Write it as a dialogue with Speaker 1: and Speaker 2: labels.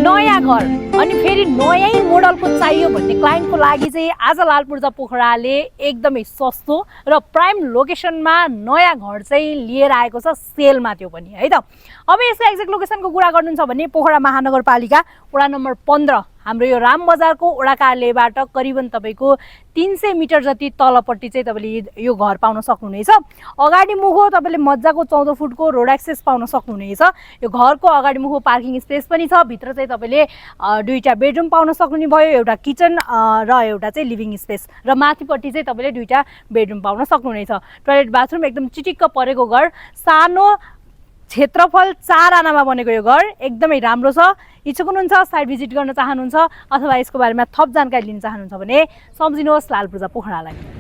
Speaker 1: नयाँ घर अनि फेरि नयाँ मोडलको चाहियो भन्ने क्लाइन्टको लागि चाहिँ आज लालपूर्जा पोखराले एकदमै सस्तो र प्राइम लोकेसनमा नयाँ घर चाहिँ लिएर आएको छ सेलमा, त्यो पनि है त। अब यसको एक्ज्याक्ट लोकेसनको कुरा गर्नुहुन्छ भने पोखरा महानगरपालिका वडा नम्बर 15 हाम्रो यो राम बजारको वडा कार्यालयबाट करिबन तपाईको 300 मिटर जति तलपट्टि चाहिँ तपाईले यो घर पाउन सक्नुहुनेछ। अगाडि मुखो तपाईले मज्जाको 14 फुटको रोड एक्सेस पाउन सक्नुहुनेछ। यो घरको अगाडि मुखो पार्किङ स्पेस पनि छ। भित्र चाहिँ तपाईले दुईटा बेडरुम पाउन सक्नुहुने भयो, एउटा किचन र एउटा चाहिँ लिभिङ स्पेस, र माथिपट्टि चाहिँ तपाईले दुईटा बेडरुम पाउन सक्नुहुनेछ। टोयलेट बाथरुम एकदम चिटिक्क परेको घर, सानो क्षेत्रफल 4 आनामा बनेको यो घर एकदमै राम्रो छ। इच्छुक हुनुहुन्छ, साइट भिजिट गर्न चाहनुहुन्छ अथवा यसको बारेमा थप जानकारी लिन चाहनुहुन्छ भने सम्झिनुहोस् लालपूर्जा पोखरालाई।